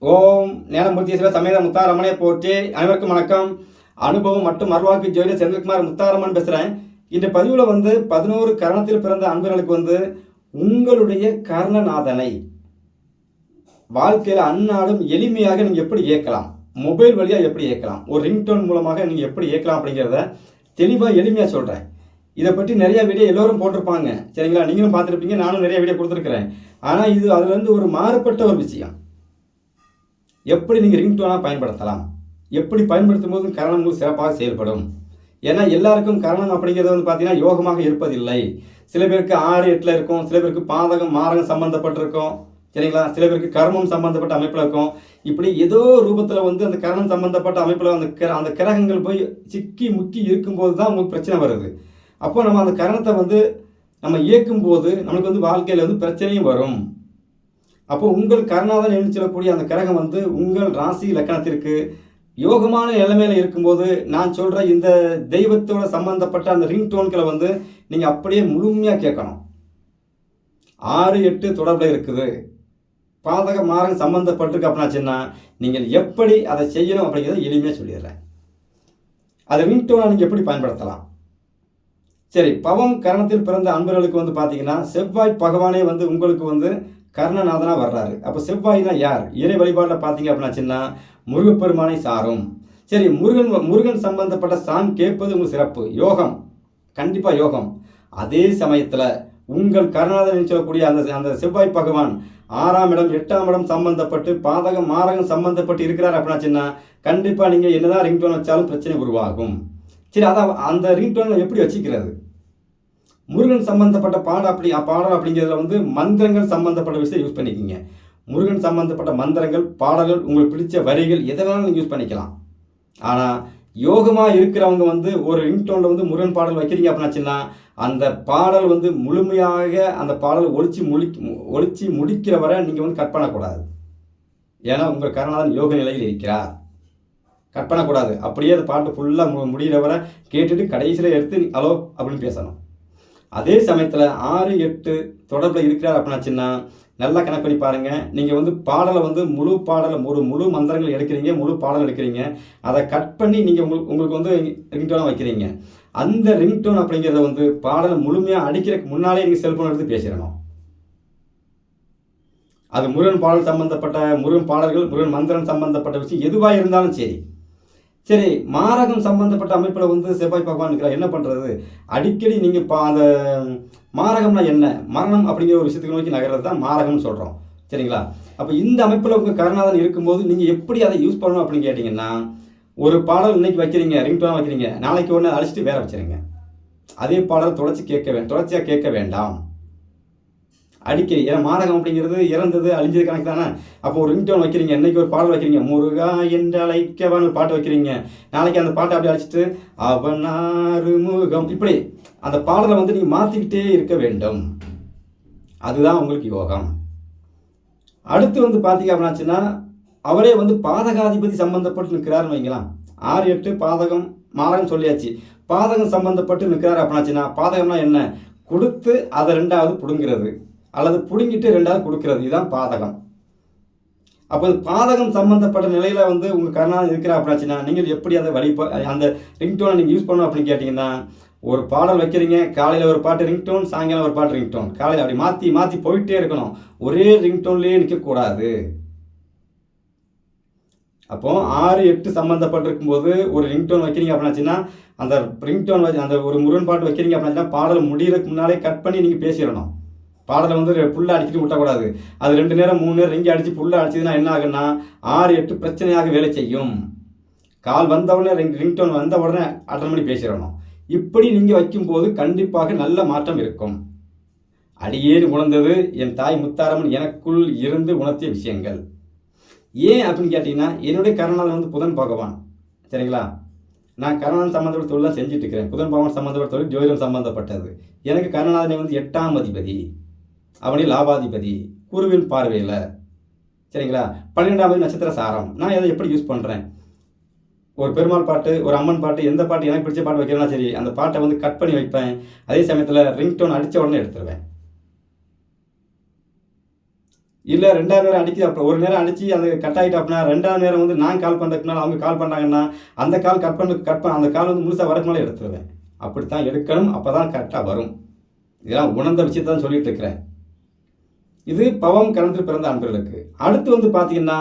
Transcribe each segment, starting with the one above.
ஓம் ஞானமூர்த்தீஸ்வர சமேத முத்தாரம்மனை போற்றி. அனைவருக்கும் வணக்கம். அனுபவம் மற்றும் அருள்வாக்கு ஜோதிடர் செந்தில்குமார் முத்தாரம்மன் பேசுகிறேன். இந்த பதிவில் 11 கரணத்தில் பிறந்த அன்பர்களுக்கு உங்களுடைய கர்ணநாதனை வாழ்க்கையில் அந்நாளும் எளிமையாக நீங்கள் எப்படி இயக்கலாம், மொபைல் வழியாக எப்படி இயக்கலாம், ஒரு ரிங்டோன் மூலமாக நீங்கள் எப்படி இயக்கலாம் அப்படிங்கிறத தெளிவாக எளிமையாக சொல்கிறேன். இதை பற்றி நிறைய வீடியோ எல்லோரும் போட்டிருப்பாங்க, சரிங்களா? நீங்களும் பார்த்துருப்பீங்க, நானும் நிறைய வீடியோ கொடுத்துருக்குறேன். ஆனால் இது அதுலேருந்து ஒரு மாறுபட்ட ஒரு விஷயம். எப்படி நீங்கள் ரிங்டோனாக பயன்படுத்தலாம், எப்படி பயன்படுத்தும் போது கரணங்கள் சிறப்பாக செயல்படும். ஏன்னா எல்லாருக்கும் கரணம் அப்படிங்கிறது பார்த்தீங்கன்னா யோகமாக இருப்பதில்லை. சில பேருக்கு 6, 8 இருக்கும், சில பேருக்கு பாதகம் மாரகம் சம்மந்தப்பட்டிருக்கும், சரிங்களா? சில பேருக்கு கர்மம் சம்மந்தப்பட்ட அமைப்பில் இருக்கும். இப்படி ஏதோ ரூபத்தில் அந்த கரணம் சம்மந்தப்பட்ட அமைப்பில் அந்த கிரகங்கள் போய் சிக்கி முக்கி இருக்கும்போது தான் உங்களுக்கு பிரச்சனை வருது. அப்போ நம்ம அந்த கரணத்தை நம்ம இயக்கும்போது நம்மளுக்கு வாழ்க்கையில் பிரச்சனையும் வரும். அப்போ உங்கள் கர்ணநாதன் என்று சொல்லக்கூடிய அந்த கிரகம் உங்கள் ராசி லக்கணத்திற்கு யோகமான நிலைமையில் இருக்கும்போது நான் சொல்கிற இந்த தெய்வத்தோட சம்பந்தப்பட்ட அந்த ரிங்டோன்களை நீங்கள் அப்படியே முழுமையாக கேட்கணும். 6, 8 தொடர்பில் இருக்குது, பாதக மாரகம் சம்மந்தப்பட்டிருக்கு அப்படின்னாச்சுன்னா நீங்கள் எப்படி அதை செய்யணும் அப்படிங்கிறத எளிமையாக சொல்லிடுறேன். அதை ரிங்டோனை நீங்கள் எப்படி பயன்படுத்தலாம்? சரி, பவம் கரணத்தில் பிறந்த அன்பர்களுக்கு பார்த்தீங்கன்னா செவ்வாய் பகவானே உங்களுக்கு கர்ணநாதனாக வர்றாரு. அப்போ செவ்வாய்னா யார்? இறை வழிபாட்டில் பார்த்தீங்க அப்படின்னாச்சுன்னா முருகப்பெருமானை சாரும். சரி, முருகன் சம்பந்தப்பட்ட சாங் கேட்பது உங்களுக்கு சிறப்பு, யோகம், கண்டிப்பாக யோகம். அதே சமயத்தில் உங்கள் கர்ணநாதன் சொல்லக்கூடிய அந்த செவ்வாய் பகவான் 6ஆம் இடம் 8ஆம் இடம் சம்பந்தப்பட்டு பாதகம் மாரகம் சம்பந்தப்பட்டு இருக்கிறார் அப்படின்னாச்சுன்னா கண்டிப்பாக நீங்கள் என்னதான் ரிங்டோன் வச்சாலும் பிரச்சனை உருவாகும். சரி, அதான் அந்த ரிங்டோன் எப்படி வச்சுக்கிறது? முருகன் சம்பந்தப்பட்ட பாடல் அப்படிங்கிறதுல மந்திரங்கள் சம்பந்தப்பட்ட விஷயம் யூஸ் பண்ணிக்கிங்க. முருகன் சம்பந்தப்பட்ட மந்திரங்கள், பாடல்கள், உங்களுக்கு பிடிச்ச வரிகள் எதை வேணாலும் நீங்கள் யூஸ் பண்ணிக்கலாம். ஆனால் யோகமாக இருக்கிறவங்க ஒரு ரிங்டோனில் முருகன் பாடல் வைக்கிறீங்க அப்படின்னாச்சுன்னா அந்த பாடல் முழுமையாக அந்த பாடல் ஒழிச்சு முடிக்கிற வரை நீங்கள் கட் பண்ணக்கூடாது. ஏன்னா உங்கள் கர்ணநாதன் யோக நிலையில் இருக்கிறார், கட் பண்ணக்கூடாது. அப்படியே அந்த பாட்டு ஃபுல்லாக முடிகிற வரை கேட்டுட்டு கடைசியில் எடுத்து ஹலோ அப்படின்னு பேசணும். அதே சமயத்தில் 6, 8 தொடர்பில் இருக்கிறார் அப்படின்னாச்சுன்னா நல்லா கணக்கு பண்ணி பாருங்கள். நீங்கள் பாடலை ஒரு முழு மந்திரங்கள் எடுக்கிறீங்க, முழு பாடல் எடுக்கிறீங்க, அதை கட் பண்ணி நீங்கள் உங்களுக்கு ரிங்டோனாக வைக்கிறீங்க. அந்த ரிங்டோன் அப்படிங்கிறத பாடலை முழுமையாக அடிக்கிறதுக்கு முன்னாலே நீங்கள் செல்ஃபோன் எடுத்து பேசிடணும். அது முருகன் பாடல் சம்பந்தப்பட்ட முருகன் பாடல்கள், முருகன் மந்திரம் சம்பந்தப்பட்ட விஷயம் எதுவாக இருந்தாலும் சரி. சரி, மாரகம் சம்பந்தப்பட்ட அமைப்பில் செவ்வாய் பகவான் இருக்கிறார், என்ன பண்ணுறது? அடிக்கடி நீங்கள் அந்த மாரகம்னா என்ன, மரணம் அப்படிங்கிற ஒரு விஷயத்துக்கு நோக்கி நகர்றது தான் மாரகம்னு சொல்கிறோம், சரிங்களா? அப்போ இந்த அமைப்பில் உங்கள் கர்ணநாதன் இருக்கும்போது நீங்கள் எப்படி அதை யூஸ் பண்ணணும் அப்படின்னு கேட்டிங்கன்னா, ஒரு பாடல் இன்னைக்கு வைக்கிறீங்க, ரிங்டோனாக வைக்கிறீங்க, நாளைக்கு ஒன்று அழிச்சிட்டு வேற வச்சுருங்க. அதே பாடல் தொடர்ச்சியாக கேட்க வேண்டாம் அடிக்கடி. ஏன்னா மாரகம் அப்படிங்கிறது இறந்தது அழிஞ்சது கணக்கு தானே. அப்போ ஒரு ரிங்டோன் வைக்கிறீங்க, இன்னைக்கு ஒரு பாடல் வைக்கிறீங்க, முருகா என்று அழைக்கவான்னு ஒரு பாட்டு வைக்கிறீங்க, நாளைக்கு அந்த பாட்டை அப்படி அழைச்சிட்டு அவனாறு முகம், இப்படி அந்த பாடலை நீங்கள் மாற்றிக்கிட்டே இருக்க வேண்டும். அதுதான் உங்களுக்கு யோகம். அடுத்து பார்த்தீங்க அப்படின்னாச்சுன்னா அவரே பாதகாதிபதி சம்பந்தப்பட்டு நிற்கிறாருன்னு வைங்களாம். 6, 8 பாதகம் மாரகம் சொல்லியாச்சு. பாதகம் சம்பந்தப்பட்டு நிற்கிறாரு அப்படின்னாச்சுன்னா பாதகம்னா என்ன? கொடுத்து அதை 2வது பிடுங்கிறது, அல்லது பிடுங்கிட்டு 2வது கொடுக்கிறது, இதுதான் பாதகம். அப்போ பாதகம் சம்பந்தப்பட்ட நிலையில் உங்கள் கர்ணநாதன் இருக்கிறா அப்படின்னாச்சுன்னா நீங்கள் எப்படி அதை அந்த ரிங்டோனை நீங்கள் யூஸ் பண்ணணும் அப்படின்னு கேட்டிங்கன்னா, ஒரு பாடல் வைக்கிறீங்க, காலையில் ஒரு பாட்டு ரிங்டோன், சாயங்காலம் ஒரு பாட்டு ரிங்டோன், காலையில் அப்படி மாற்றி மாற்றி போயிட்டே இருக்கணும், ஒரே ரிங்டோன்லேயே நிற்கக்கூடாது. அப்போ 6, 8 சம்மந்தப்பட்டிருக்கும் போது ஒரு ரிங்டோன் வைக்கிறீங்க அப்படின்னாச்சுன்னா அந்த ரிங்டோன் அந்த ஒரு முருகன் பாட்டு வைக்கிறீங்க அப்படின்னாச்சுன்னா பாடல் முடிகிறதுக்கு முன்னாலே கட் பண்ணி நீங்கள் பேசிடணும். பாடலை ஃபுல்லாக அடிச்சுட்டு விட்டக்கூடாது. அது 2 நேரம் 3 நேரம் ரிங்கி அடித்து ஃபுல்லாக அடிச்சதுன்னா என்ன ஆகுன்னா 6, 8 பிரச்சனையாக வேலை செய்யும். கால் வந்த உடனே ரிங்டோன் வந்த உடனே அட்டன் பண்ணி பேசிடணும். இப்படி நீங்கள் வைக்கும்போது கண்டிப்பாக நல்ல மாற்றம் இருக்கும். அடியேன் உணர்ந்தது என் தாய் முத்தாரம்மன் எனக்குள் இருந்து உணர்த்திய விஷயங்கள். ஏன் அப்படின்னு கேட்டிங்கன்னா, என்னுடைய கர்ணநாதன் புதன் பகவான், சரிங்களா? நான் கர்ணநாதன் சம்மந்தப்பட்ட தொழில் தான் செஞ்சுட்டு இருக்கிறேன். புதன் பகவான் சம்மந்தப்பட்ட தொழில் ஜோதிடம் சம்மந்தப்பட்டது. எனக்கு கர்ணநாதனை 8ஆம் அதிபதி, அவனே லாபாதிபதி, குருவின் பார்வையில், சரிங்களா? 12ஆவது நட்சத்திர சாரம். நான் அதை எப்படி யூஸ் பண்ணுறேன்? ஒரு பெருமாள் பாட்டு, ஒரு அம்மன் பாட்டு, எந்த பாட்டு எனக்கு பிடிச்ச பாட்டு வைக்கிறேன்னா சரி, அந்த பாட்டை கட் பண்ணி வைப்பேன். அதே சமயத்தில் ரிங்டோன் அடித்த உடனே எடுத்துருவேன். இல்லை 2வது நேரம் அடிக்குது, அப்போ ஒரு நேரம் அடித்து அது கட் ஆகிட்டு அப்படின்னா 2வது நேரம் வந்து நான் கால் பண்ணுறதுக்குனால அவங்க கால் பண்ணுறாங்கன்னா அந்த கால் கட் பண்ண அந்த கால் வந்து முழுசாக வரக்குனால எடுத்துருவேன். அப்படித்தான் எடுக்கணும், அப்போ தான் கரெக்டாக வரும். இதெல்லாம் உணர்ந்த விஷயத்தை தான் சொல்லிட்டு இருக்கிறேன். இது பவம் கரணத்தில் பிறந்த அன்பர்களுக்கு. அடுத்து வந்து பார்த்தீங்கன்னா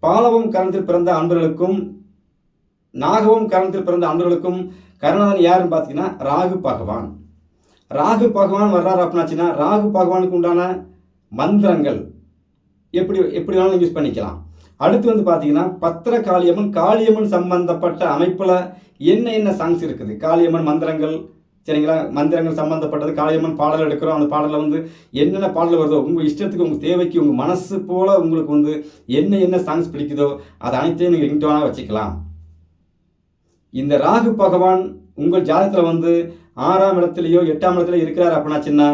பாலவம் கரணத்தில் பிறந்த அன்பர்களுக்கும் நாகவம் கரணத்தில் பிறந்த அன்பர்களுக்கும் கருணாதன் யாருன்னு பார்த்தீங்கன்னா ராகு பகவான். ராகு பகவான் வர்றாரு அப்படின்னாச்சுன்னா ராகு பகவானுக்கு உண்டான மந்திரங்கள் எப்படி வேணாலும் யூஸ் பண்ணிக்கலாம். அடுத்து வந்து பார்த்தீங்கன்னா பத்திர காளியம்மன் சம்பந்தப்பட்ட அமைப்பில் என்ன சாங்ஸ் இருக்குது, காளியம்மன் மந்திரங்கள், சரிங்களா, மந்திரங்கள் சம்பந்தப்பட்டது, காளியம்மன் பாடல் எடுக்கிறோம், அந்த பாடலில் வந்து என்னென்ன பாடல் வருதோ உங்கள் இஷ்டத்துக்கு, உங்கள் தேவைக்கு, உங்கள் மனசு போல் உங்களுக்கு வந்து என்ன சாங்ஸ் பிடிக்குதோ அதை அனைத்தையும் நீங்கள் ரிங்டோனாக வச்சுக்கலாம். இந்த ராகு பகவான் உங்கள் ஜாதகத்தில் வந்து 6ஆம் இடத்துலையோ 8ஆம் இடத்துலையோ இருக்கிறார் அப்படின்னாச்சுன்னா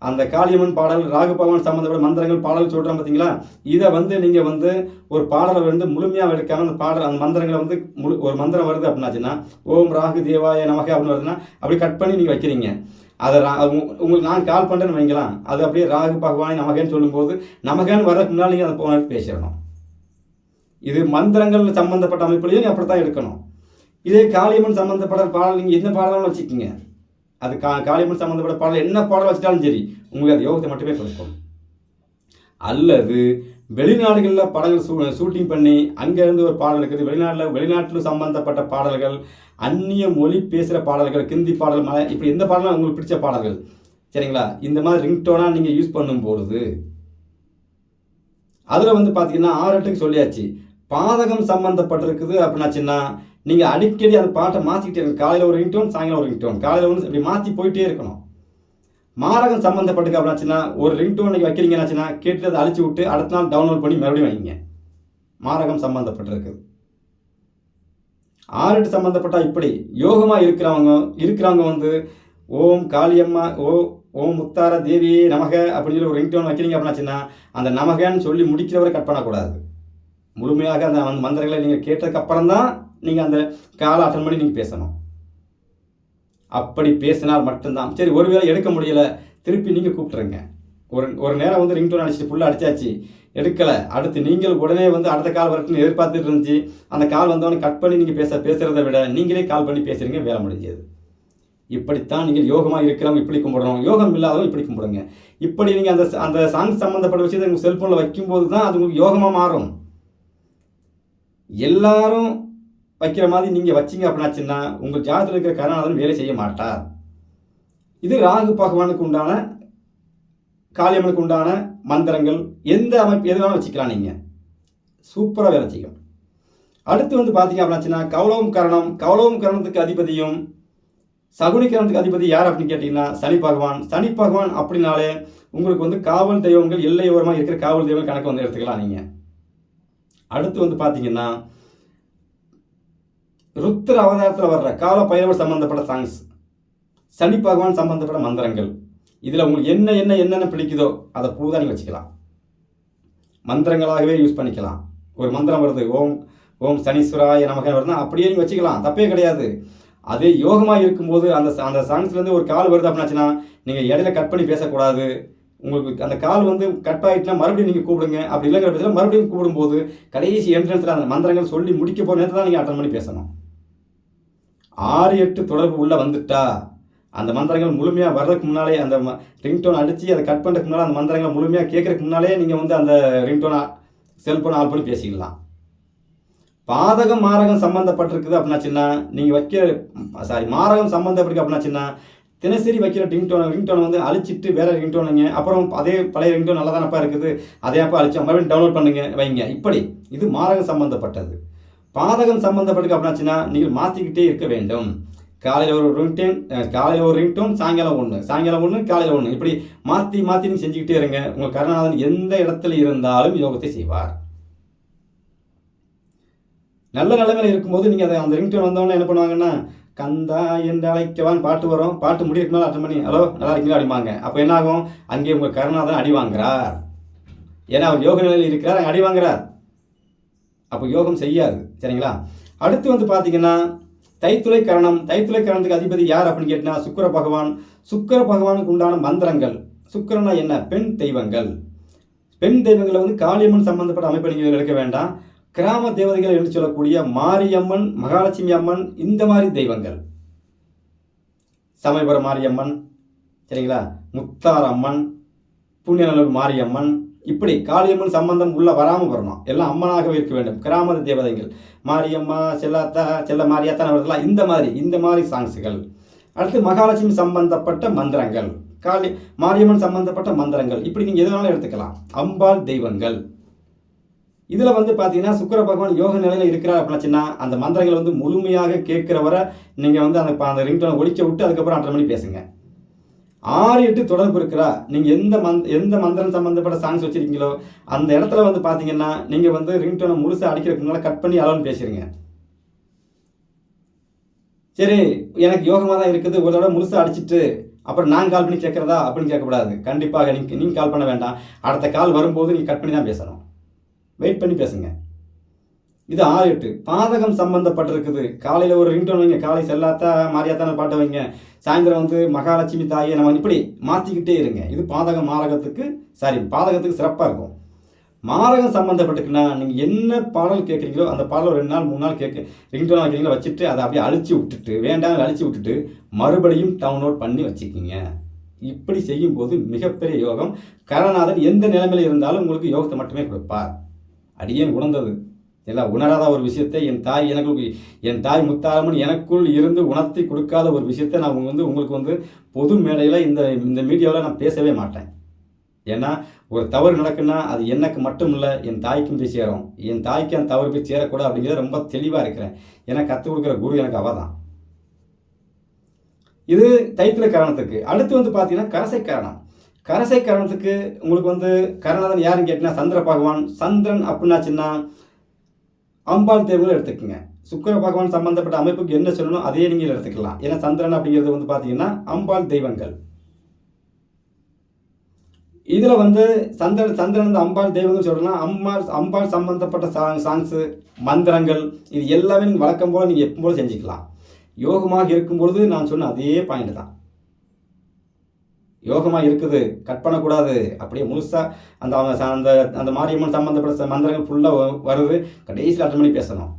அந்த காளியம்மன் பாடல், ராகு பகவான் சம்மந்தப்பட்ட மந்திரங்கள் பாடல் சொல்கிறோம் பார்த்தீங்களா, இதை வந்து நீங்கள் வந்து ஒரு பாடலை வந்து முழுமையாக எடுக்காமல் அந்த மந்திரங்களை வந்து ஒரு மந்திரம் வருது அப்படின்னாச்சுன்னா ஓம் ராகு தேவாய நமக அப்படின்னு வருதுன்னா அப்படி கட் பண்ணி நீங்கள் வைக்கிறீங்க. அதை உங்களுக்கு நான் கால் பண்ணுறேன்னு வைங்களாம், அது அப்படியே ராகு பகவானை நமகன்னு சொல்லும்போது நமகன்னு வரதுக்கு முன்னால் நீங்கள் அதை போன பேசிடணும். இது மந்திரங்கள் சம்மந்தப்பட்ட அமைப்புலையும் நீ அப்படி தான் எடுக்கணும். இதே காளியம்மன் சம்மந்தப்பட்ட பாடல் நீங்கள் என்ன பாடலாலும் வச்சுக்கோங்க, அது காளியம்மன் சம்மந்தப்பட்ட பாடல் என்ன பாடல் வச்சுட்டாலும் சரி உங்களுக்கு அது யோகத்தை மட்டுமே கொடுக்கும். அல்லது வெளிநாடுகளில் படங்கள் ஷூட்டிங் பண்ணி அங்கேருந்து ஒரு பாடல் இருக்குது, வெளிநாட்டில் சம்மந்தப்பட்ட பாடல்கள், அந்நிய மொழி பேசுகிற பாடல்கள், கிந்தி பாடல், இப்படி எந்த பாடலும் உங்களுக்கு பிடிச்ச பாடல்கள், சரிங்களா, இந்த மாதிரி ரிங்டோனாக நீங்கள் யூஸ் பண்ணும்பொழுது அதில் வந்து பார்த்தீங்கன்னா 6-8க்கு சொல்லியாச்சு. பாதகம் சம்மந்தப்பட்டிருக்குது அப்படின்னாச்சுன்னா நீங்கள் அடிக்கடி அந்த பாட்டை மாற்றிக்கிட்டே இருக்கணும். காலையில் ஒரு ரிங்டோன், சாயங்காலம் ஒரு ரிங்டோன், காலையில் வந்து இப்படி மாற்றி போயிட்டே இருக்கணும். மாரகம் சம்மந்தப்பட்டுக்கு அப்படின்னாச்சுன்னா ஒரு ரிங்டோன் நீங்கள் வைக்கிறீங்கன்னாச்சுன்னா கேட்டு அதை அழிச்சு விட்டு அடுத்த நாள் டவுன்லோட் பண்ணி மறுபடியும் வைங்க. மாரகம் சம்மந்தப்பட்டிருக்குது. 6-8 சம்மந்தப்பட்டால் இப்படி யோகமாக இருக்கிறவங்க வந்து ஓம் காளியம்மா ஓம் முத்தார தேவியே நமக அப்படின்னு சொல்லி ஒரு ரிங்டோன் வைக்கிறீங்க அப்படின்னாச்சுன்னா அந்த நமகன்னு சொல்லி முடிக்கிறவரை கட் பண்ணக்கூடாது. முழுமையாக அந்த மந்திரங்களை நீங்கள் கேட்டதுக்கு அப்புறம் தான் நீங்கள் அந்த காலை அட்டன் பண்ணி நீங்கள் பேசணும். அப்படி பேசினால் மட்டும்தான் சரி. ஒருவேளை எடுக்க முடியலை, திருப்பி நீங்கள் கூப்பிட்டுருங்க. ஒரு நேரம் வந்து ரிங்டோன் அடிச்சுட்டு ஃபுல்லாக அடித்தாச்சு, எடுக்கலை, அடுத்து நீங்கள் உடனே வந்து அடுத்த கால் வரட்டுன்னு எதிர்பார்த்துட்டு இருந்துச்சு, அந்த கால் வந்தவொடனே கட் பண்ணி நீங்கள் பேசுகிறத விட நீங்களே கால் பண்ணி பேசுகிறீங்க, வேலை முடிஞ்சது. இப்படித்தான் நீங்கள் யோகமாக இருக்கிறவங்க இப்படி கும்பிடணும், யோகம் இல்லாதவங்க இப்படி கும்பிடுங்க. இப்படி நீங்கள் அந்த சாங் சம்மந்தப்பட்ட விஷயத்தை உங்கள் செல்ஃபோனில் வைக்கும்போது தான் அது உங்களுக்கு யோகமாக மாறும். எல்லாரும் வைக்கிற மாதிரி நீங்கள் வச்சிங்க அப்படின்னாச்சுன்னா உங்கள் ஜாதகத்தில் இருக்கிற கருணாநாதன் வேலை செய்ய மாட்டார். இது ராகு பகவானுக்கு உண்டான, காளியம்மனுக்கு உண்டான மந்திரங்கள், எந்த அமைப்பு எது வேணாலும் வச்சுக்கலாம், நீங்கள் சூப்பராக வேலை செய்யும். அடுத்து வந்து பார்த்தீங்க அப்படின்னாச்சுன்னா கௌளவம் கரணத்துக்கு அதிபதியும் சகுனி கரணத்துக்கு அதிபதி யார் அப்படின்னு கேட்டிங்கன்னா சனி பகவான் அப்படின்னாலே உங்களுக்கு வந்து காவல் தெய்வங்கள், எல்லையோரமாக இருக்கிற காவல் தெய்வங்கள் கணக்கு வந்து எடுத்துக்கலாம் நீங்கள். அடுத்து வந்து பார்த்தீங்கன்னா ருத்ர அவதாரத்தில் வர்ற கால பைரவர் சம்பந்தப்பட்ட சாங்ஸ், சனி பகவான் சம்பந்தப்பட்ட மந்திரங்கள், இதில் உங்களுக்கு என்னென்ன பிடிக்குதோ அதை பூரா நீங்கள் வச்சுக்கலாம், மந்திரங்களாகவே யூஸ் பண்ணிக்கலாம். ஒரு மந்திரம் வருது ஓம் சனீஸ்வராய நமக வருதுன்னா அப்படியே நீங்கள் வச்சுக்கலாம், தப்பே கிடையாது. அதே யோகமாக இருக்கும்போது அந்த சாங்ஸ்லேருந்து ஒரு கால் வருது அப்படின்னாச்சுன்னா நீங்கள் இடையில கட் பண்ணி பேசக்கூடாது. உங்களுக்கு அந்த கால் வந்து கட் ஆகிட்டுனா மறுபடியும் நீங்கள் கூப்பிடுங்க. அப்படி இல்லைங்கிற பட்சத்தில் மறுபடியும் கூப்பிடும்போது கடைசி என்ட்ரன்ஸில் அந்த மந்திரங்கள் சொல்லி முடிக்க போகிற நேரத்தில் தான் நீங்கள் அட்டன் பண்ணி பேசணும். 6-8 தொடர்பு உள்ளே வந்துட்டா அந்த மந்திரங்கள் முழுமையாக வர்றதுக்கு முன்னாலே, அந்த ரிங்டோன் அடித்து அதை கட் பண்ணுறதுக்கு முன்னால், அந்த மந்திரங்களை முழுமையாக கேட்குறதுக்கு முன்னாலே நீங்கள் வந்து அந்த ரிங்டோனை செல்ஃபோனை ஆல் பண்ணி பேசிக்கலாம். பாதகம் மாரகம் சம்மந்தப்பட்டிருக்குது அப்படின்னாச்சுன்னா நீங்கள் மாரகம் சம்மந்தப்பட்டிருக்கு அப்படின்னாச்சுன்னா தினசரி வைக்கிற ரிங்டோனை வந்து அழிச்சிட்டு வேற ரிங்டோனுங்க, அப்புறம் அதே பழைய ரிங்டோன் நல்லா தானப்பா இருக்குது, அதே அப்போ அழிச்சு மறுபடியும் டவுன்லோட் பண்ணுங்க வைங்க. இப்படி இது மாரகம் சம்மந்தப்பட்டது. பாதகம் சம்மந்தப்பட்டது அப்படின்னாச்சுன்னா நீங்கள் மாற்றிக்கிட்டே இருக்க வேண்டும். காலையில் ஒரு ரிங்டோன், சாயங்காலம் ஒன்று, காலையில் ஒன்று, இப்படி மாற்றி நீங்கள் செஞ்சுக்கிட்டே இருங்க. உங்கள் கருணாநாதன் எந்த இடத்துல இருந்தாலும் யோகத்தை செய்வார். நல்ல நிலைமையில் இருக்கும்போது நீங்கள் அந்த ரிங்டோன் வந்தவொடனே என்ன பண்ணுவாங்கன்னா கந்தா என்று அழைக்கவான் பாட்டு வரும், பாட்டு முடிவுக்கு மேலே அட்டன் பண்ணி ஹலோ நல்லா இருக்கீங்களா அடிப்பாங்க. அப்போ என்ன ஆகும், அங்கே உங்கள் கருணாநாதன் அடி வாங்குறார். ஏன்னா அவர் யோக நிலையில் இருக்கிறார், அங்கே அடி வாங்குறார். அப்போ யோகம் செய்யாது, சரிங்களா. அடுத்து வந்து பார்த்தீங்கன்னா தைத்துளை கரணத்துக்கு அதிபதி யார் அப்படின்னு கேட்டிங்கன்னா சுக்கிர பகவானுக்கு உண்டான மந்திரங்கள். சுக்கிரனா என்ன, பெண் தெய்வங்கள். பெண் தெய்வங்களை வந்து காளியம்மன் சம்பந்தப்பட்ட அமைப்பை நீங்கள் எடுக்க வேண்டாம். கிராம தேவதைகள் என்று சொல்லக்கூடிய மாரியம்மன், மகாலட்சுமி அம்மன், இந்த மாதிரி தெய்வங்கள், சமயபுரம் மாரியம்மன், சரிங்களா, முத்தார் அம்மன், புண்ணியநல்லூர் மாரியம்மன், இப்படி காளியம்மன் சம்பந்தம் உள்ள வராமல் வரணும். எல்லாம் அம்மனாகவே இருக்க வேண்டும். கிராம தேவதைகள் மாரியம்மா, செல்லாத்தா, செல்ல மாரியாத்தான் வருதலாம், இந்த மாதிரி சாங்ஸுகள். அடுத்து மகாலட்சுமி சம்பந்தப்பட்ட மந்திரங்கள், மாரியம்மன் சம்பந்தப்பட்ட மந்திரங்கள், இப்படி நீங்கள் எதுனாலும் எடுத்துக்கலாம். அம்பாள் தெய்வங்கள் இதில் வந்து பார்த்தீங்கன்னா சுக்கிர பகவான் யோக நிலையில் இருக்கிறார் அப்படின்னா அந்த மந்திரங்கள் வந்து முழுமையாக கேட்குற வரை நீங்கள் வந்து அந்த ரிங்டோனை ஒழிக்க விட்டு அதுக்கப்புறம் 2:30 மணி பேசுங்க. 6-8 தொடர்பு இருக்கிறா, நீங்கள் எந்த மந்திரம் சம்மந்தப்பட்ட சாங்ஸ் வச்சுருக்கீங்களோ அந்த இடத்துல வந்து பார்த்தீங்கன்னா நீங்கள் வந்து ரிங்டோனை முழுசாக அடிக்கிறதுக்கு முன்னால் கட் பண்ணி அளவுன்னு பேசுறீங்க. சரி, எனக்கு யோகமாக தான் இருக்குது, ஒரு தடவை முழுசாக அடிச்சுட்டு அப்புறம் நான் கால் பண்ணி கேட்குறதா அப்படின்னு கேட்கக்கூடாது. கண்டிப்பாக நீங்கள் கால் பண்ண வேண்டாம். அடுத்த கால் வரும்போது நீங்கள் கட் பண்ணி தான் பேசணும். வெயிட் பண்ணி பேசுங்க. இது 6-8 பாதகம் சம்பந்தப்பட்டிருக்குது. காலையில் ஒரு ரிங்டோன் வைங்க, காலை செல்லாத்தா மாரியாத்தான பாட்டை வைங்க, சாயந்தரம் வந்து மகாலட்சுமி தாயை நம்ம இப்படி மாற்றிக்கிட்டே இருங்க. இது பாதகத்துக்கு சிறப்பாக இருக்கும். மாரகம் சம்மந்தப்பட்டுக்குன்னா நீங்கள் என்ன பாடல் கேட்குறீங்களோ அந்த பாடல் 2 நாள் 3 நாள் ரிங்டோன் வைக்கிறீங்களோ வச்சுட்டு அதை அப்படியே அழிச்சு விட்டுட்டு, வேண்டாம் அழிச்சு விட்டுட்டு மறுபடியும் டவுன்லோட் பண்ணி வச்சுக்கிங்க. இப்படி செய்யும்போது மிகப்பெரிய யோகம். கரநாதன் எந்த நிலைமையில் இருந்தாலும் உங்களுக்கு யோகத்தை மட்டுமே கொடுப்பார். அடியேன் உணர்ந்தது எல்லாம் உணராத ஒரு விஷயத்தை என் தாய் முத்தாரம்மன் எனக்குள் இருந்து உணர்த்தி கொடுக்காத ஒரு விஷயத்தை நான் உங்களுக்கு வந்து பொது மேடையில் இந்த மீடியாவில் நான் பேசவே மாட்டேன். ஏன்னா ஒரு தவறு நடக்குன்னா அது எனக்கு மட்டும் இல்லை, என் தாய்க்கும் போய் சேரும். என் தாய்க்கு அந்த தவறு போய் சேரக்கூடாது அப்படிங்கிறத ரொம்ப தெளிவாக இருக்கிறேன். ஏன்னா கற்றுக் கொடுக்குற குரு எனக்கு அவ தான். இது தைத்தில காரணத்துக்கு. அடுத்து வந்து பார்த்தீங்கன்னா கரசை காரணம். கரசை காரணத்துக்கு உங்களுக்கு வந்து கரநாதன் யாருன்னு கேட்டிங்கன்னா சந்திர பகவான். சந்திரன் அப்படின்னாச்சுன்னா அம்பாள் தேர்வுகள் எடுத்துக்கோங்க. சுக்கிர பகவான் சம்பந்தப்பட்ட அமைப்புக்கு என்ன சொல்லணும் அதே நீங்கள் எடுத்துக்கலாம். ஏன்னா சந்திரன் அப்படிங்கிறது வந்து பார்த்தீங்கன்னா அம்பாள் தெய்வங்கள். இதில் வந்து சந்திரன் அம்பாள் தெய்வங்கள் சொல்லலாம். அம்பாள் சம்பந்தப்பட்ட சாங்ஸு, மந்திரங்கள், இது எல்லாமே நீங்கள் வழக்கம் போல் நீங்கள் எப்போ போல செஞ்சுக்கலாம். யோகமாக இருக்கும்பொழுது நான் சொன்ன அதே பாயிண்ட் தான். யோகமாக இருக்குது, கட் பண்ணக்கூடாது. அப்படியே முழுசாக அந்த மாரியம்மன் சம்மந்தப்பட்ட மந்திரங்கள் ஃபுல்லாக வருது. கடைசியில் 2:30 மணி பேசணும்.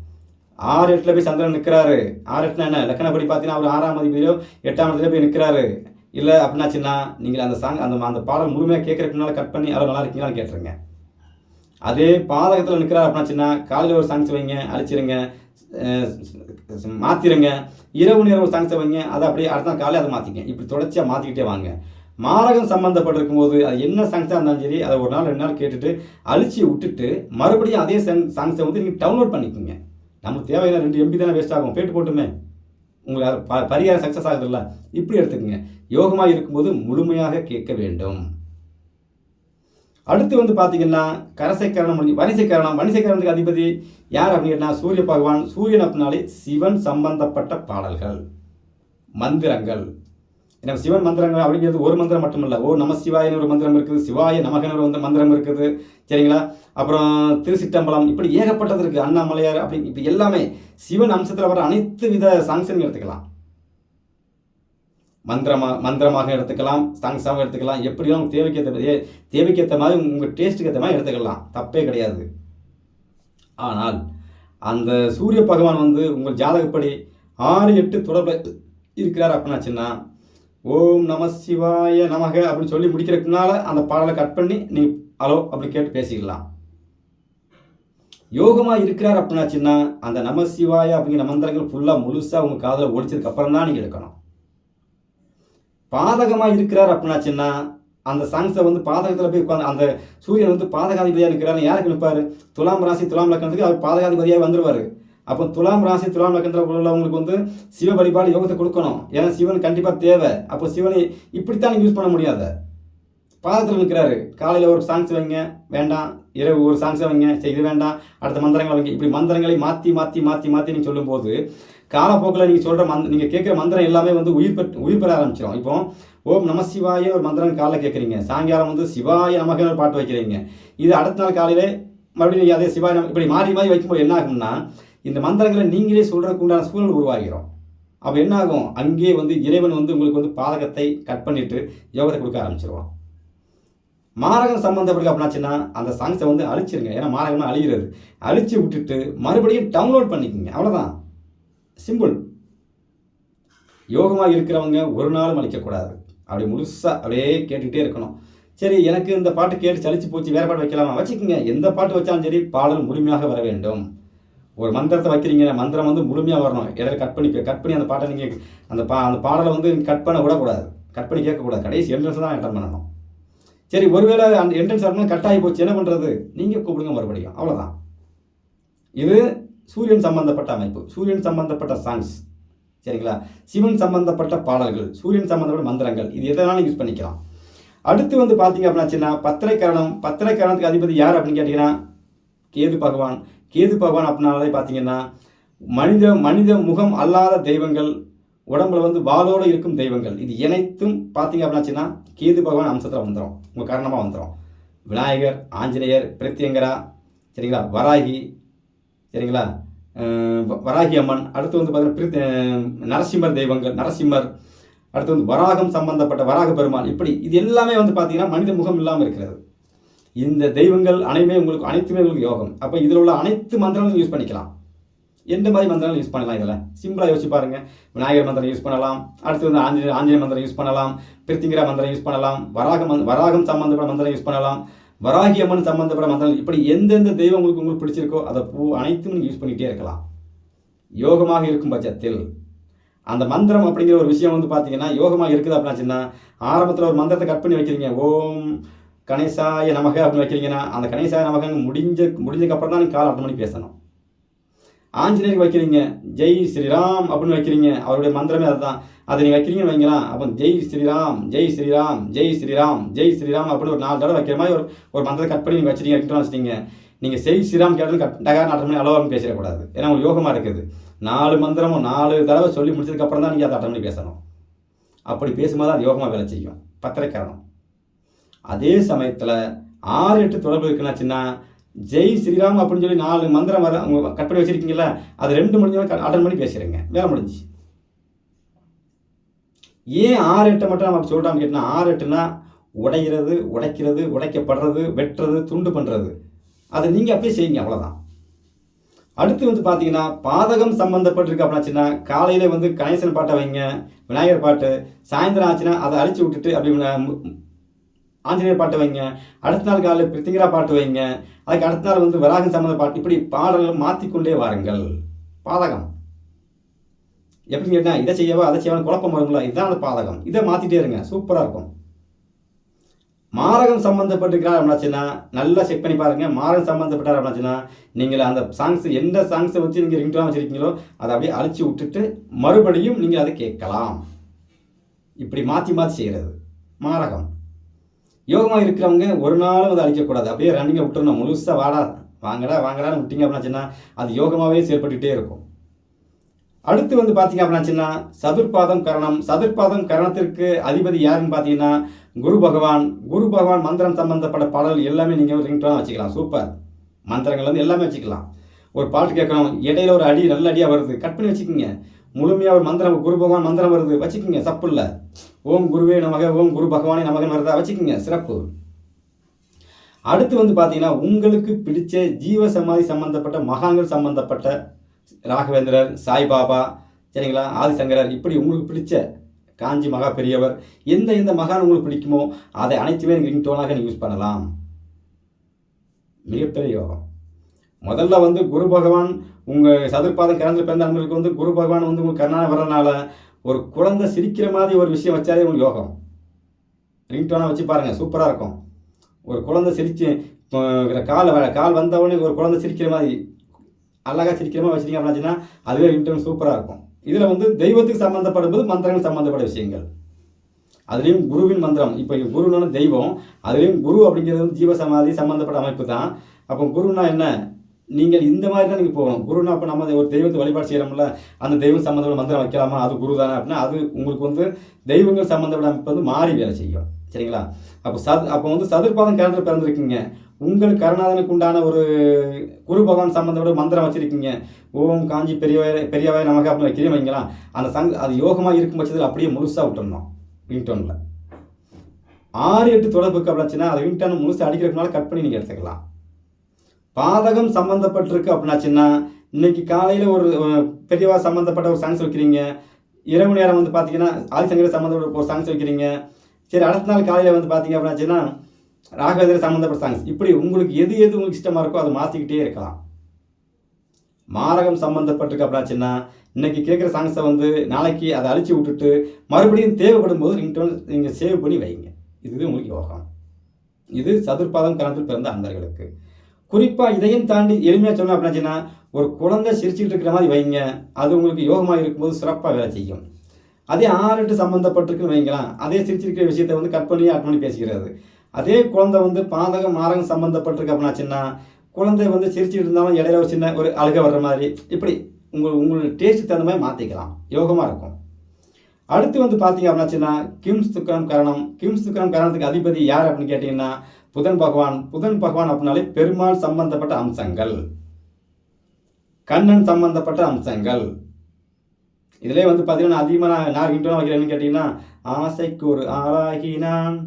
6-8 போய் சந்திரன் நிற்கிறாரு. 6-8 என்ன லக்கணப்படி பார்த்தீங்கன்னா அவர் 6ஆம் அதிபதியிலோ 8ஆம் இடத்துல போய் நிற்கிறாரு. இல்லை அப்படின்னாச்சுன்னா நீங்கள் அந்த பாடல் முழுமையாக கேட்குறதுக்கு முன்னால் கட் பண்ணி நல்லா இருக்கீங்களான்னு கேட்டுருங்க. அதே பாதகத்தில் நிற்கிறாரு அப்படின்னாச்சுன்னா காலையில் ஒரு சாங்ஸ் வைங்க, அழிச்சிருங்க, மாற்றிடுங்க. இரவு நேரம் ஒரு சாங்ஸை வைங்க, அதை அப்படியே அடுத்த நாள் காலையில் அதை மாற்றிங்க. இப்படி தொடர்ச்சியாக மாற்றிக்கிட்டே வாங்க. மாரகம் சம்மந்தப்பட்டிருக்கும் போது அது என்ன சாங்ஸாக இருந்தாலும் சரி அதை ஒரு நாள் 2 நாள் கேட்டுட்டு அழிச்சு விட்டுட்டு மறுபடியும் அதே சாங்ஸை வந்து நீங்கள் டவுன்லோட் பண்ணிக்கோங்க. நமக்கு தேவையான 2 MB தானே வேஸ்ட் ஆகும், பேட்டு போட்டுமே உங்களுக்கு பரிகாரம் சக்ஸஸ் ஆகுதுல்ல. இப்படி எடுத்துக்கோங்க. யோகமாக இருக்கும்போது முழுமையாக கேட்க வேண்டும். அடுத்து வந்து பார்த்தீங்கன்னா கரசைக்கரணம் முடிஞ்சு வணிசைக்கரணத்துக்கு அதிபதி யார் அப்படின்னா சூரிய பகவான். சூரியன் அப்படின்னாலே சிவன் சம்பந்தப்பட்ட பாடல்கள், மந்திரங்கள். ஏன்னா சிவன் மந்திரங்கள் அப்படிங்கிறது ஒரு மந்திரம் மட்டுமல்ல. நம சிவாயன்னு ஒரு மந்திரம் இருக்குது, சிவாய நமகன்னு ஒரு மந்திரம் இருக்குது, சரிங்களா. அப்புறம் திருச்சிட்டம்பலம், இப்படி ஏகப்பட்டது இருக்குது. அண்ணாமலையார் அப்படி இப்படி எல்லாமே சிவன் அம்சத்தில் வர அனைத்து வித சாங்ஸையும் எடுத்துக்கலாம். மந்திரமாக எடுத்துக்கலாம், சாங்ஸாகவும் எடுத்துக்கலாம். எப்படியும் தேவைக்கேற்ற மாதிரி உங்கள் டேஸ்ட்டுக்கு ஏற்ற மாதிரி எடுத்துக்கலாம், தப்பே கிடையாது. ஆனால் அந்த சூரிய பகவான் வந்து உங்கள் ஜாதகப்படி 6-8 தொடர்பு இருக்கிறார் அப்படின்னாச்சுன்னா ஓம் நம சிவாய நமக அப்படின்னு சொல்லி முடிக்கிறதுக்குனால அந்த பாடலை கட் பண்ணி நீங்கள் ஹலோ அப்படி கேட்டு பேசிக்கலாம். யோகமாக இருக்கிறார் அப்படின்னாச்சுன்னா அந்த நம சிவாய அப்படிங்கிற மந்திரங்கள் ஃபுல்லாக முழுசாக உங்கள் காதில் ஒழிச்சதுக்கு அப்புறம் தான் நீங்கள் எடுக்கணும். பாதகமாக இருக்கிறார் அப்படின்னாச்சுன்னா அந்த சாங்ஸை வந்து பாதகத்தில் போய் உட்காந்து அந்த சூரியன் வந்து பாதகாதிபதியாக இருக்கிறாரு. யாருக்கு நிற்பார்? துலாம் ராசி துலாம் லக்கணத்துக்கு அவர் பாதகாதிபதியாக வந்துடுவார். அப்போ துலாம் ராசி துலாம் லக்கணத்தில் உள்ளவங்களுக்கு வந்து சிவ வழிபாடு யோகத்தை கொடுக்கணும். ஏன்னா சிவன் கண்டிப்பாக தேவை. அப்போ சிவனை இப்படித்தான் நீங்கள் யூஸ் பண்ண முடியாத. பாதத்தில் நிற்கிறாரு, காலையில் ஒரு சாங்ஸ் வைங்க, வேண்டாம். இரவு ஒரு சாங்ஸை வைங்க, சரி இது வேண்டாம், அடுத்த மந்திரங்களை வைங்க. இப்படி மந்திரங்களை மாற்றி மாற்றி மாற்றி மாற்றி நீங்கள் சொல்லும்போது காலப்போக்கில் நீங்கள் சொல்கிற நீங்கள் கேட்குற மந்திரம் எல்லாமே வந்து உயிர் பெற ஆரம்பிச்சிடும். இப்போ ஓம் நம சிவாய ஒரு மந்திரம் காலையில் கேட்குறீங்க, சாயங்காலம் வந்து சிவாய நமக்கு ஒரு பாட்டு வைக்கிறீங்க. இது அடுத்த நாள் காலையில் மறுபடியும் நீங்கள் அதே சிவாய இப்படி மாறி மாறி வைக்கும்போது என்ன ஆகும்னா இந்த மந்திரங்களை நீங்களே சொல்கிறதுக்கு உண்டான சூழல் உருவாகிறோம். அப்போ என்ன ஆகும்? அங்கே வந்து இறைவன் வந்து உங்களுக்கு வந்து பாதகத்தை கட் பண்ணிவிட்டு யோகத்தை கொடுக்க ஆரம்பிச்சிருவான். மாரகம் சம்மந்தப்பட்டு அப்படின்னாச்சுன்னா அந்த சாங்ஸை வந்து அழிச்சிருங்க. ஏன்னா மாரகமாக அழிகிறது. அழிச்சு விட்டுட்டு மறுபடியும் டவுன்லோட் பண்ணிக்கோங்க. அவ்வளோதான், சிம்பிள். யோகமாக இருக்கிறவங்க ஒரு நாளும் அழிக்கக்கூடாது. அப்படி முழுசாக அப்படியே கேட்டுக்கிட்டே இருக்கணும். சரி, எனக்கு இந்த பாட்டு கேட்டு சலிச்சு போச்சு, வேறு பாட்டு வைக்கலாமா? வச்சுக்கோங்க. எந்த பாட்டு வச்சாலும் சரி, பாடல் முழுமையாக வர வேண்டும். ஒரு மந்திரத்தை வைக்கிறீங்க, மந்திரம் வந்து முழுமையாக வரணும். இடையில கட் பண்ணி அந்த பாட்டை நீங்கள் அந்த பாடலை வந்து கட் பண்ண விடக்கூடாது, கட் பண்ணி கேட்கக்கூடாது. கடைசி என்ட்ரன்ஸ் தான் அட்டன் பண்ணணும். சரி, ஒருவேளை அந்த என்ட்ரன்ஸ் வரணும் கட் ஆகி போச்சு, என்ன பண்ணுறது? நீங்கள் கூப்பிடுங்க மறுபடியும், அவ்வளோதான். இது சூரியன் சம்பந்தப்பட்ட அமைப்பு, சூரியன் சம்பந்தப்பட்ட சாங்ஸ், சரிங்களா? சிவன் சம்பந்தப்பட்ட பாடல்கள், சூரியன் சம்பந்தப்பட்ட மந்திரங்கள், இது எதனாலும் யூஸ் பண்ணிக்கலாம். அடுத்து வந்து பார்த்தீங்க அப்படின்னாச்சுன்னா பத்திரைக்கரணத்துக்கு அதிபதி யார் அப்படின்னு கேட்டிங்கன்னா கேது பகவான். கேது பகவான் அப்படின்னாலே பார்த்தீங்கன்னா மனித முகம் அல்லாத தெய்வங்கள், உடம்புல வந்து வாளோடு இருக்கும் தெய்வங்கள், இது இணைத்தும் பார்த்தீங்க அப்படின்னாச்சுன்னா கேது பகவான் அம்சத்தில் வந்துடும், உங்கள் காரணமாக வந்துடும். விநாயகர், ஆஞ்சநேயர், பிரத்யங்கரா, சரிங்களா, வராகி, சரிங்களா, வராகி அம்மன். அடுத்து வந்து பார்த்தீங்கன்னா நரசிம்மர் தெய்வங்கள், நரசிம்மர். அடுத்து வந்து வராகம் சம்பந்தப்பட்ட வராக பெருமாள். இப்படி இது எல்லாமே வந்து பார்த்தீங்கன்னா மனித முகம் இல்லாமல் இருக்கிறது. இந்த தெய்வங்கள் அனைத்துமே உங்களுக்கு யோகம். அப்போ இதில் உள்ள அனைத்து மந்திரங்களும் யூஸ் பண்ணிக்கலாம். எந்த மாதிரி மந்திரங்கள் யூஸ் பண்ணலாம்? இதில் சிம்பிளாக யோசிச்சு பாருங்கள். விநாயகர் மந்திரம் யூஸ் பண்ணலாம். அடுத்து வந்து ஆஞ்சநேய மந்திரம் யூஸ் பண்ணலாம். பிரித்திங்கிரா மந்திரம் யூஸ் பண்ணலாம். வராகம் சம்பந்தப்பட்ட மந்திரம் யூஸ் பண்ணலாம். வராகி அம்மன் சம்பந்தப்பட்ட மந்திரம். இப்படி எந்தெந்த தெய்வம் உங்களுக்கு பிடிச்சிருக்கோ அதை அனைத்தும் நீங்கள் யூஸ் பண்ணிகிட்டே இருக்கலாம். யோகமாக இருக்கும் பட்சத்தில் அந்த மந்திரம் அப்படிங்கிற ஒரு விஷயம் வந்து பார்த்தீங்கன்னா யோகமாக இருக்குது அப்படின்னாச்சுன்னா ஆரம்பத்தில் ஒரு மந்திரத்தை கட் பண்ணி வைக்கிறீங்க. ஓம் கணேசாய நமக அப்படின்னு வைக்கிறீங்கன்னா அந்த கணேசாய நமக முடிஞ்சதுக்கப்புறம் தான் நீங்கள் கால் அட்டன் பண்ணி பேசணும். ஆஞ்சநேயருக்கு வைக்கிறீங்க, ஜெய் ஸ்ரீராம் அப்படின்னு வைக்கிறீங்க, அவருடைய மந்திரமே அதுதான். அதை நீங்கள் வைக்கிறீங்கன்னு வைங்களா, அப்போ ஜெய் ஸ்ரீராம் ஜெய் ஸ்ரீராம் ஜெய் ஸ்ரீராம் ஜெய் ஸ்ரீராம் அப்படின்னு ஒரு 4 தடவை வைக்கிற மாதிரி ஒரு மந்திரத்தை கட் பண்ணி நீங்கள் வச்சுட்டீங்க, ரிங்டோன் வச்சுட்டீங்க. நீங்கள் ஜெய் ஸ்ரீராம் கேட்டாலும் டகார் அட்டன் பண்ணி அலோவான்னு பேசிடக்கூடாது. ஏன்னா உங்களுக்கு யோகமாக இருக்குது. 4 மந்திரமும் 4 தடவை சொல்லி முடிச்சதுக்கப்புறம் தான் நீங்கள் அதை அட்டன் பண்ணி பேசணும். அப்படி பேசும்போது அது யோகமாக வேலை செய்யும். பத்திரைக்கரணம். அதே சமயத்தில் 6-8 தொடர்பு இருக்குன்னாச்சுன்னா ஜெய் ஸ்ரீராம் அப்படின்னு சொல்லி 4 மந்திரம் வர கட் பண்ணி வச்சுருக்கீங்களா, அது 2 முடிஞ்சவங்க அட்டன் பண்ணி பேசுகிறேங்க, வேலை முடிஞ்சு. ஏன் 6-8 மட்டும் நம்ம சொல்கிறான்னு கேட்டால் 6-8னா உடைகிறது, உடைக்கிறது, உடைக்கப்படுறது, வெட்டுறது, துண்டு பண்ணுறது, அதை நீங்கள் அப்படியே செய்யுங்க, அவ்வளோதான். அடுத்து வந்து பார்த்தீங்கன்னா பாதகம் சம்மந்தப்பட்டிருக்கு அப்படின்னாச்சுன்னா காலையில் வந்து கணேசன் பாட்டை வைங்க, விநாயகர் பாட்டு. சாயந்தரம் ஆச்சுன்னா அதை அழிச்சு விட்டுட்டு அப்படி ஆஞ்சநேயர் பாட்டு வைங்க. அடுத்த நாள் காலையில் பிரித்திங்கரா பாட்டு வைங்க. அதுக்கு அடுத்த நாள் வந்து வராகம் சம்மந்த பாட்டு. இப்படி பாடல்கள் மாற்றிக்கொண்டே வாருங்கள். பாதகம் எப்படின்னு கேட்டால் இதை செய்யவா அதை செய்யவான்னு குழப்பம் வருங்களா, இதுதான் அந்த பாதகம். இதை மாற்றிட்டே இருங்க, சூப்பராக இருக்கும். மாரகம் சம்மந்தப்பட்டிருக்கிறார் அப்படின்னாச்சுன்னா நல்லா செக் பண்ணி பாருங்கள். மாரகம் சம்மந்தப்பட்டார் அப்படின்னாச்சுன்னா நீங்கள் அந்த சாங்ஸ் எந்த சாங்ஸை வச்சு நீங்கள் ரிங்டோனாக வச்சுருக்கீங்களோ அதை அப்படியே அழிச்சு விட்டுட்டு மறுபடியும் நீங்கள் அதை கேட்கலாம். இப்படி மாற்றி செய்கிறது மாரகம். யோகமாக இருக்கிறவங்க ஒரு நாளும் அதை அழிக்கக்கூடாது. அப்படியே ரன்னிங்கை விட்டுறணும், முழுசாக வாங்கடான்னு விட்டீங்க அப்படின்னாச்சுன்னா அது யோகமாகவே செயல்பட்டுகிட்டே இருக்கும். அடுத்து வந்து பார்த்தீங்க அப்படின்னாச்சுன்னா சதுர்பாதம் கரணம். சதுர்பாதம் கரணத்திற்கு அதிபதி யாருன்னு பார்த்தீங்கன்னா குரு பகவான். மந்திரம் சம்பந்தப்பட்ட பாடல் எல்லாமே நீங்கள் ரிங்டோனாக வச்சுக்கலாம். சூப்பர். மந்திரங்கள் வந்து எல்லாமே வச்சுக்கலாம். ஒரு பாட்டு கேட்கணும், இடையில ஒரு அடி நல்ல அடியாக வருது, கட் பண்ணி வச்சுக்கோங்க. முழுமையாக ஒரு மந்திரம் குரு பகவான் மந்திரம் வருது வச்சுக்கோங்க, சப்பு இல்லை. ஓம் குருவே நமக, ஓம் குரு பகவானே நமகன் வருதா வச்சுக்கோங்க, சிறப்பு. அடுத்து வந்து பார்த்தீங்கன்னா உங்களுக்கு பிடிச்ச ஜீவ சமாதி சம்பந்தப்பட்ட மகான்கள் சம்பந்தப்பட்ட ராகவேந்திரர், சாய்பாபா, சரிங்களா, ஆதிசங்கரர், இப்படி உங்களுக்கு பிடிச்ச காஞ்சி மகா பெரியவர், எந்த மகான் உங்களுக்கு பிடிக்குமோ அதை அனைத்துமே நீங்கள் ரிங்டோனாக நீங்கள் யூஸ் பண்ணலாம். மிகப்பெரிய யோகம். முதல்ல வந்து குரு பகவான் உங்கள் சதுர்பாதம் கரண்டில் பிறந்த அன்பர்களுக்கு வந்து குரு பகவான் வந்து உங்களுக்கு கர்ணாக வர்றதுனால ஒரு குழந்தை சிரிக்கிற மாதிரி ஒரு விஷயம் வச்சாலே உங்களுக்கு யோகம். ரிங்டோனாக வச்சு பாருங்கள், சூப்பராக இருக்கும். ஒரு குழந்தை சிரிச்சு கால் வந்தவொடனே ஒரு குழந்தை சிரிக்கிற மாதிரி அழகாக சிரிக்கிற மாதிரி வச்சுருக்கீங்க அப்படின்னா அதுவே ரிங்டோன் சூப்பராக இருக்கும். இதில் வந்து தெய்வத்துக்கு சம்மந்தப்படும் போது மந்திரங்கள் சம்மந்தப்பட்ட விஷயங்கள், அதுலேயும் குருவின் மந்திரம். இப்போ குருன்னு தெய்வம், அதுலேயும் குரு அப்படிங்கிறது வந்து ஜீவசமாதி சம்மந்தப்பட்ட அமைப்பு தான். அப்போ குருன்னா என்ன, நீங்கள் இந்த மாதிரி தான் நீங்கள் போகணும். குருன்னா அப்போ நம்ம ஒரு தெய்வத்தை வழிபாடு செய்கிறோம்ல, அந்த தெய்வம் சம்மந்தப்பட்ட மந்திரம் வைக்கலாமா, அது குரு தானே அப்படின்னா அது உங்களுக்கு வந்து தெய்வங்கள் சம்மந்தப்பட்ட அமைப்பு வந்து மாறி வேலை செய்யும், சரிங்களா. அப்போ வந்து சதுர்பாதம் கரணத்தில் பிறந்திருக்கீங்க, உங்களுக்கு கருணாதனுக்கு உண்டான ஒரு குரு பகவான் சம்பந்தப்பட்ட மந்திரம் வச்சிருக்கீங்க. ஓம் காஞ்சி பெரியவாய நமக்கு அப்படின்னு வைக்கிறேன் வைங்களா, அந்த அது யோகமாக இருக்கும் பட்சத்தில் அப்படியே முழுசாக விட்டுறணும் ரிங்டோனில். 6, 8 தொடர்புக்கு அப்படின்னாச்சுன்னா அதை ரிங்டோன் முழுசாக அடிக்கிறதுனால கட் பண்ணி நீங்கள் எடுத்துக்கலாம். பாதகம் சம்மந்தப்பட்டிருக்கு அப்படின்னாச்சுன்னா இன்னைக்கு காலையில் ஒரு பெரியவா சம்மந்தப்பட்ட ஒரு சாங்ஸ் வைக்கிறீங்க, இரவு நேரம் வந்து பார்த்தீங்கன்னா ஆதிசங்கர சம்மந்தப்பட்ட ஒரு சாங்ஸ் வைக்கிறீங்க, சரி அடுத்த நாள் காலையில் வந்து பார்த்தீங்க அப்படின்னாச்சுன்னா ராகவேந்திர சம்மந்தப்பட்ட சாங்ஸ், இப்படி உங்களுக்கு எது உங்களுக்கு இஷ்டமாக இருக்கோ அதை மாற்றிக்கிட்டே இருக்கலாம். மாரகம் சம்மந்தப்பட்டிருக்கு அப்படின்னாச்சுன்னா இன்னைக்கு கேட்குற சாங்ஸை வந்து நாளைக்கு அதை அழிச்சு விட்டுட்டு மறுபடியும் தேவைப்படும் போது ரிங்டோன் நீங்கள் சேவ் பண்ணி வைங்க. இதுவே உங்களுக்கு யோகம். இது சதுர்பாதம் கரணத்தில் பிறந்த அன்பர்களுக்கு. குறிப்பாக இதையும் தாண்டி எளிமையாக சொன்னோம் அப்படின்னாச்சுன்னா ஒரு குழந்தை சிரிச்சுட்டு இருக்கிற மாதிரி வைங்க. அது உங்களுக்கு யோகமாக இருக்கும்போது சிறப்பாக வேலை செய்யும். அதே 6, 8 சம்மந்தப்பட்டிருக்குன்னு வைங்களாம், அதே சிரிச்சிருக்கிற விஷயத்தை வந்து கட் பண்ணி ஆட் பண்ணி பேசிக்கிறது. அதே குழந்தை வந்து பாதகம் மாரகம் சம்மந்தப்பட்டிருக்கு அப்படின்னாச்சுன்னா குழந்தை வந்து சிரிச்சுட்டு இருந்தாலும் இடையில ஒரு சின்ன ஒரு அழுகை வர்ற மாதிரி, இப்படி உங்களோட டேஸ்ட்டுக்கு தகுந்த மாதிரி மாற்றிக்கலாம், யோகமாக இருக்கும். அடுத்து வந்து பார்த்தீங்க அப்படின்னாச்சுன்னா கிம்ஸ் துக்கரம் கரணம். கிம்ஸ் துக்கரம் கரணத்துக்கு அதிபதி யார் அப்படின்னு கேட்டிங்கன்னா புதன் பகவான். புதன் பகவான் அப்படின்னாலே பெருமாள் சம்பந்தப்பட்ட அம்சங்கள், கண்ணன் சம்பந்தப்பட்ட அம்சங்கள். இதிலே வந்து பார்த்தீங்கன்னா அதிகமாக நான் ரிங்டோன் வைக்கிறேன்னு கேட்டிங்கன்னா ஆசைக்கு ஒரு ஆளாகினான்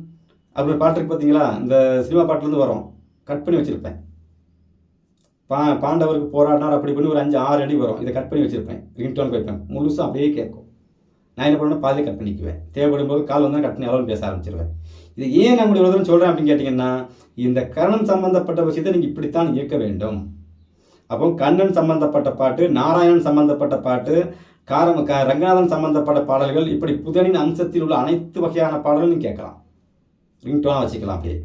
அப்படின்னு பாட்டு இருக்கு பார்த்தீங்களா, இந்த சினிமா பாட்டிலேருந்து வரும், கட் பண்ணி வச்சுருப்பேன். பாண்டவருக்கு போராடினார் அப்படி பண்ணி ஒரு 5, 6 அடி வரும், இதை கட் பண்ணி வச்சுருப்பேன், ரிங்டோனுக்கு வைப்பேன், முழுசும் அப்படியே கேட்கும். நான் என்ன பண்ணுவேன், பாதிலே கட் பண்ணிக்குவேன், தேவைப்படும் போது கால் வந்தால் கட் பண்ணி எவ்வளோன்னு பேச ஆரம்பிச்சிருவேன். இது ஏன் நான் உங்களுடைய உதவி சொல்கிறேன் அப்படின்னு கேட்டிங்கன்னா இந்த கரணம் சம்பந்தப்பட்ட விஷயத்தை நீங்கள் இப்படித்தான் இயக்க வேண்டும். அப்போ கண்ணன் சம்பந்தப்பட்ட பாட்டு, நாராயணன் சம்பந்தப்பட்ட பாட்டு, ரங்கநாதன் சம்பந்தப்பட்ட பாடல்கள், இப்படி புதனின் அம்சத்தில் உள்ள அனைத்து வகையான பாடல்கள் நீங்கள் கேட்கலாம், ரிங்டோனாக வச்சுக்கலாம். அப்படியே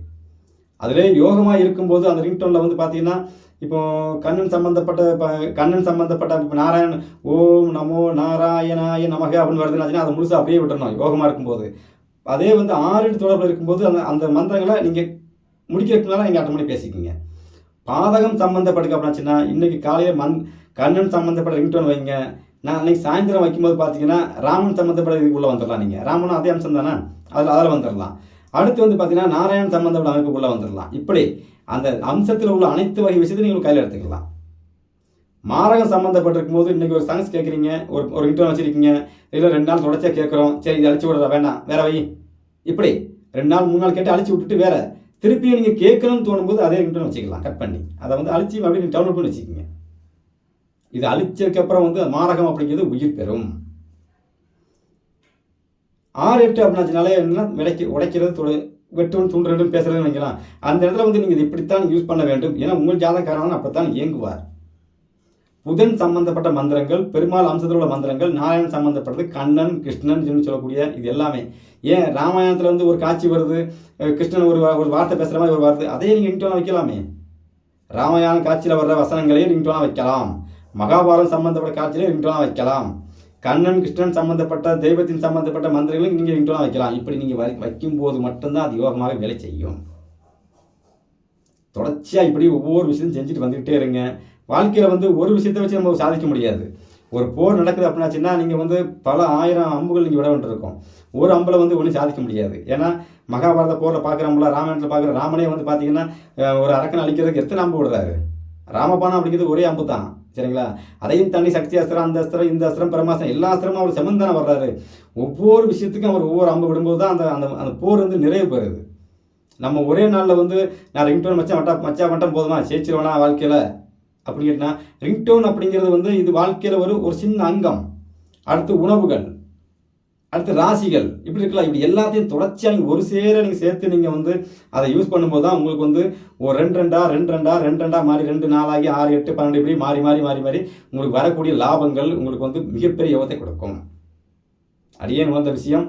அதிலே யோகமாக இருக்கும்போது அந்த ரிங்டோனில் வந்து பார்த்தீங்கன்னா இப்போ கண்ணன் சம்பந்தப்பட்ட இப்போ நாராயணன் ஓம் நமோ நாராயணாய நமக அப்படின்னு வருதுன்னாச்சுன்னா அதை முழுசாக அப்படியே விட்டுறணும் யோகமாக இருக்கும்போது. அதே வந்து 6 தொடர்பில் இருக்கும்போது அந்த மந்திரங்களை நீங்கள் முடிக்கிறதுனால நீங்கள் அட்டன் பண்ணி பேசிக்கிங்க. பாதகம் சம்மந்தப்பட்டு அப்படின்னாச்சுன்னா இன்றைக்கி காலையில் கண்ணன் சம்மந்தப்பட்ட ரிங்டோன் வைங்க. நான் அன்றைக்கி சாயந்தரம் வைக்கும்போது பார்த்தீங்கன்னா ராமன் சம்மந்தப்பட்ட இதுக்குள்ளே வந்துடலாம். நீங்கள் ராமனும் அதே அம்சம் தானே, அதில் வந்துடலாம். அடுத்து வந்து பார்த்தீங்கன்னா நாராயணன் சம்மந்தப்பட்ட அமைப்புக்குள்ளே வந்துடலாம். இப்படி அந்த அம்சத்தில் உள்ள அனைத்து வகை விஷயத்தையும் நீங்கள் கையில் எடுத்துக்கலாம். மாரகம் சம்மந்தப்பட்டிருக்கும் போது இன்றைக்கி ஒரு சாங்ஸ் கேட்குறீங்க, ஒரு ரிங்டோன் வச்சுருக்கீங்க, இல்லை 2 நாள் தொடர்ச்சியாக கேட்குறோம், சரி இது அழிச்சு விடுறா வேண்டாம் வேற வை, இப்படி 2 நாள் 3 நாள் கேட்டு அழிச்சு விட்டுட்டு வேற திருப்பியும் நீங்கள் கேட்கணும்னு தோணும்போது அதே ரிங்டோன் வச்சுக்கலாம், கட் பண்ணி அதை வந்து அழிச்சு அப்படியே டவுன்லோட் பண்ணி வச்சுக்கோங்க. இது அழிச்சதுக்கப்புறம் வந்து மாரகம் அப்படிங்கிறது உயிர் பெறும். 6, 8 அப்படின்னாச்சுனாலே என்ன உடைக்கிறது, வெட்டுவன் தூண்டுறதுன்னு பேசுறதுன்னு வைக்கலாம். அந்த இடத்துல வந்து நீங்கள் இப்படித்தான் யூஸ் பண்ண வேண்டும். ஏன்னா உங்கள் ஜாதகக்காரன் அப்படித்தான் இயங்குவார். புதன் சம்பந்தப்பட்ட மந்திரங்கள், பெருமாள் அம்சத்தில் உள்ள மந்திரங்கள், நாராயணன் சம்பந்தப்பட்டது, கண்ணன் கிருஷ்ணன் சொல்லக்கூடிய இது எல்லாமே. ஏன் ராமாயணத்தில் வந்து ஒரு காட்சி வருது, கிருஷ்ணன் ஒரு வார்த்தை பேசுகிற மாதிரி ஒரு வார்த்தை, அதையே நீங்கள் ரிங்டோனாக வைக்கலாமே. ராமாயண காட்சியில் வர்ற வசனங்களையும் ரிங்டோனாக வைக்கலாம், மகாபாரதம் சம்பந்தப்பட்ட காட்சியிலையும் ரிங்டோனாக வைக்கலாம், கண்ணன் கிருஷ்ணன் சம்பந்தப்பட்ட தெய்வத்தின் சம்பந்தப்பட்ட மந்திரங்களையும் நீங்கள் ரிங்டோனாக வைக்கலாம். இப்படி நீங்கள் வைக்கும்போது மட்டும்தான் அது யோகமாக வேலை செய்யும். தொடர்ச்சியாக இப்படி ஒவ்வொரு விஷயத்தையும் செஞ்சுட்டு வந்துக்கிட்டே இருங்க. வாழ்க்கையில் வந்து ஒரு விஷயத்தை வச்சு நம்ம சாதிக்க முடியாது. ஒரு போர் நடக்குது அப்படின்னாச்சுன்னா நீங்கள் வந்து பல 1000 அம்புகள் நீங்கள் விட வேண்டியிருக்கும். ஒரு அம்பில் வந்து ஒன்றும் சாதிக்க முடியாது. ஏன்னா மகாபாரத போரில் பார்க்குறோம்ல, ராமாயணத்தில் பார்க்குற ராமனே வந்து பார்த்தீங்கன்னா ஒரு அரக்கனை அழிக்கிறதுக்கு எத்தனை அம்பு விடுறாரு. ராமபானம் அப்படிங்கிறது ஒரே அம்பு தான், சரிங்களா. அதையும் தண்ணி சக்தி அஸ்திரம், அந்த அஸ்திரம், இந்த அஸ்திரம், பிரமாசம், எல்லா அஸ்திரமும் அவர் செமந்தானே வர்றாரு. ஒவ்வொரு விஷயத்துக்கும் அவர் ஒவ்வொரு அம்பு விடும்போது தான் அந்த போர் வந்து நிறைவு பெறுது. நம்ம ஒரே நாளில் வந்து நான் ரிங்டோன் மச்சா மட்டும் போதுமா ஜெயிச்சிருவேனா வாழ்க்கையில் அப்படின்னு கேட்டால், ரிங்டோன் அப்படிங்கிறது வந்து இது வாழ்க்கையில் ஒரு சின்ன அங்கம். அடுத்து உணவுகள், அடுத்து ராசிகள், இப்படி இருக்கலாம். இப்படி எல்லாத்தையும் தொடர்ச்சியாக நீங்கள் ஒரு சேர நீங்கள் சேர்த்து நீங்கள் வந்து அதை யூஸ் பண்ணும்போது தான் உங்களுக்கு வந்து ஒரு 2 மாறி 2 4 ஆகி 6 8 12 இப்படி மாறி உங்களுக்கு வரக்கூடிய லாபங்கள் உங்களுக்கு வந்து மிகப்பெரிய யோகத்தை கொடுக்கும். அடியேன் உணர்ந்த விஷயம்,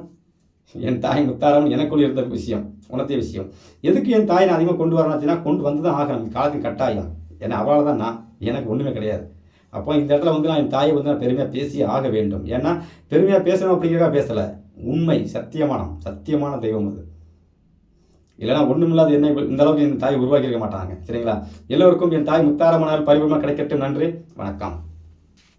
என் தாய் முத்தாரம் எனக்குள் இருந்த விஷயம், உணர்த்திய விஷயம். எதுக்கு என் தாயை நான் அதிகமாக கொண்டு வரணும்னா கொண்டு வந்து தான் ஆகணும், காலத்தின் கட்டாயம். ஏன்னா அவளால் தான் எனக்கு ஒன்றுமே கிடையாது. அப்போ இந்த இடத்துல வந்து நான் என் தாயை வந்து நான் பெருமையாக பேசி ஆக வேண்டும். ஏன்னா பெருமையாக பேசணும் அப்படிங்கிறதா பேசலை, உண்மை, சத்தியமான தெய்வம் அது. இல்லைனா ஒன்றுமில்லாத என்ன இந்த அளவுக்கு என் தாயை உருவாக்கியிருக்க மாட்டாங்க, சரிங்களா. எல்லோருக்கும் என் தாய் முத்தாரமனால் பரிபூர்ணமாக கிடைக்கட்டும். நன்றி, வணக்கம்.